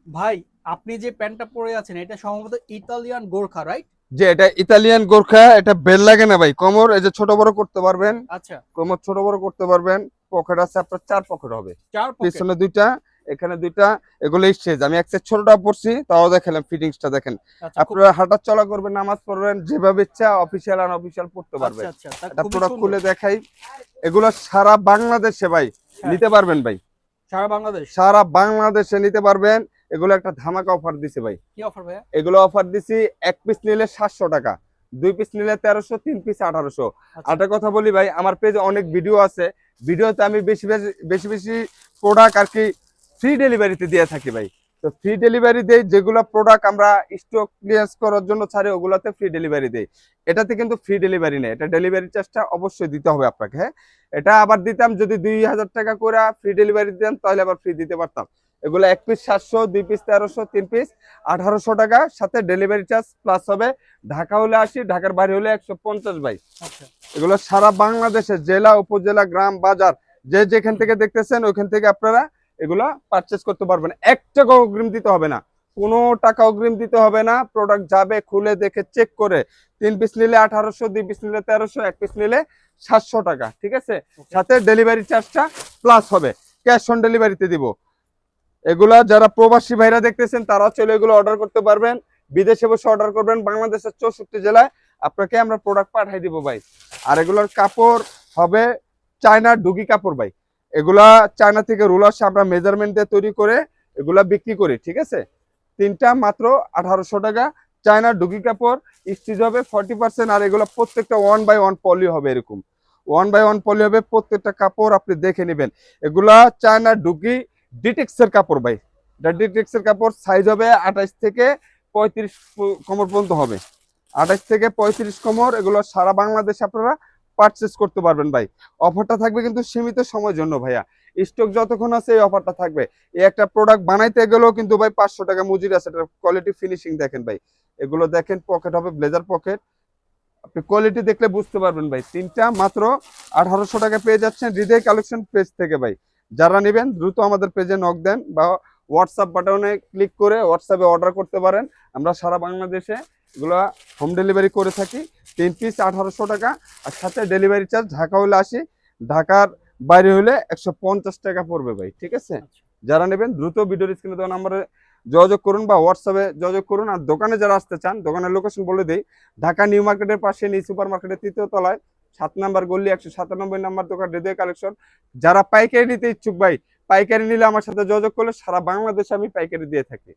ভাই, আপনি যে প্যান্টটা পরে আছেন এটা সম্ভবত ইতালিয়ান গোর্খা, রাইট? যে এটা ইতালিয়ান গোর্খা, এটা বেল লাগে না ভাই, কোমর এই যে ছোট বড় করতে পারবেন, আচ্ছা। কোমর ছোট বড় করতে পারবেন। পকেট আছে আপনার 4 পকেট হবে, 4 পকেট। পিছনে দুইটা, এখানে দুইটা। এগুলো স্টেজ, আমি এক সেট ছোটটা পরছি, তাও দেখালাম, ফিটিংসটা দেখেন। আচ্ছা, খুব আপনারা হাঁটা চলা করবেন, নামাজ পড়বেন, যেভাবে ইচ্ছা অফিসিয়াল আর অফিসিয়াল পড়তে আচ্ছা, পারবেন। আচ্ছা। তা এটা খুবই পুরো সুন্দর। খুলে দেখাই। এগুলো সারা বাংলাদেশে ভাই হ্যাঁ, নিতে পারবেন ভাই, সারা বাংলাদেশ। সারা বাংলাদেশে নিতে পারবেন। এগুলো একটা ধামাকা অফার দিছে ভাই। কি অফার ভাইয়া? এগুলো অফার দিছি, এক পিস নিলে 700 টাকা, 2 পিস নিলে 1300, 3 পিস 1800। আচ্ছা, আরেকটা কথা বলি ভাই, আমার পেজে অনেক ভিডিও আছে, ভিডিওতে আমি বেশি বেশি বেশি বেশি প্রোডাক্ট আর কি ফ্রি ডেলিভারিতে দিয়ে থাকি ভাই। তো ফ্রি ডেলিভারি দেই, যেগুলো প্রোডাক্ট আমরা স্টক ক্লিয়ার করার জন্য ছাড়ি ওগুলোতে ফ্রি ডেলিভারি দেই। এটাতে কিন্তু ফ্রি ডেলিভারি নেই, এটা ডেলিভারি চার্জটা অবশ্যই দিতে হবে আপনাকে। হ্যাঁ, এটা আবার দিতাম যদি 2000 টাকা করে ফ্রি ডেলিভারি দিতাম, তাহলে আবার ফ্রি দিতে পারতাম। এগুলো এক পিস 700, 2 পিস 1300, 3 পিস 1800 টাকা, সাথে ডেলিভারি চার্জ প্লাস হবে। ঢাকা হলে 80, ঢাকার বাইরে হলে 150 ভাই। আচ্ছা। এগুলো সারা বাংলাদেশের জেলা, উপজেলা, গ্রাম, বাজার, যে যেখান হুম, থেকে দেখতেছেন ওইখান থেকে আপনারা এগুলা পারচেস করতে পারবেন। 1 টাকা অগ্রিম দিতে হবে না, কোনো টাকা অগ্রিম দিতে হবে না। প্রোডাক্ট যাবে, খুলে দেখে চেক করে, 3 পিস নিলে 1800, 2 পিস নিলে 1300, 1 পিস নিলে 700 টাকা, ঠিক আছে। ওকে। সাথে ডেলিভারি চার্জটা প্লাস হবে, ক্যাশ অন ডেলিভারিতে দিব। এগুলা যারা প্রবাসী ভাইরা দেখতেছেন তারা চলে এগুলো অর্ডার করতে পারবেন, বিদেশে বসে অর্ডার করবেন, বাংলাদেশের 64 জেলায় আপনাকে আমরা প্রোডাক্ট পাঠাই দিব ভাই। আর এগুলোর কাপড় হবে চায়নার ডুগি কাপড় ভাই। এগুলা চায়না থেকে রুল আসে, আমরা মেজারমেন্ট দিয়ে তৈরি করে এগুলা বিক্রি করি, ঠিক আছে। তিনটা মাত্র 1800 টাকা, চায়নার ডুগি কাপড়, স্টিচ হবে 40%। আর এগুলো প্রত্যেকটা 1 বাই 1 পলি হবে, এরকম 1 বাই 1 পলি হবে প্রত্যেকটা কাপড়, আপনি দেখে নেবেন। এগুলা চায়নার ডুগি ডিটেক্সের কাপড় ভাই। এটা ডিটেক্সের কাপড়, সাইজ হবে 28 থেকে 35 কোমর পর্যন্ত হবে, 28 থেকে 35 কোমর। এগুলো সারা বাংলাদেশে আপনারা পারচেস করতে পারবেন ভাই। অফারটা থাকবে কিন্তু সীমিত সময়ের জন্য ভাইয়া, স্টক যতক্ষণ আছে এই অফারটা থাকবে। এই একটা প্রোডাক্ট বানাইতে গেলেও কিন্তু ভাই 500 টাকা মজুরি আছে। এটার কোয়ালিটি ফিনিশিং দেখেন ভাই, এগুলো দেখেন। পকেট হবে ব্লেজার পকেট, আপনি কোয়ালিটি দেখলে বুঝতে পারবেন ভাই। তিনটা মাত্র 1800 টাকা পেয়ে যাচ্ছেন হৃদয় কালেকশন পেজ থেকে ভাই। যারা নেবেন দ্রুত আমাদের পেজে নক দেন বা হোয়াটসঅ্যাপ বাটনে ক্লিক করে হোয়াটসঅ্যাপে অর্ডার করতে পারেন। আমরা সারা বাংলাদেশে এগুলো হোম ডেলিভারি করে থাকি। 3 পিস 1800 টাকা, আর সাথে ডেলিভারি চার্জ ঢাকা হলে 80, ঢাকার বাইরে হলে 150 টাকা পড়বে ভাই, ঠিক আছে। আচ্ছা। যারা নেবেন দ্রুত ভিডিওর স্ক্রিনে দেওয়া নাম্বারে যোগাযোগ করুন বা হোয়াটসঅ্যাপে যোগাযোগ করুন। আর দোকানে যারা আসতে চান, দোকানের লোকেশন বলে দিই, ঢাকা নিউ মার্কেটের পাশে নিউ সুপার মার্কেটের 3য় তলায় 7 নম্বর গলি, 197 নম্বর দোকান, হৃদয় কালেকশন। যারা পাইকারি নিতে ইচ্ছুক ভাই, পাইকারি নিলে আমার সাথে যোগাযোগ করলে সারা বাংলাদেশে আমি পাইকারি দিয়ে থাকি।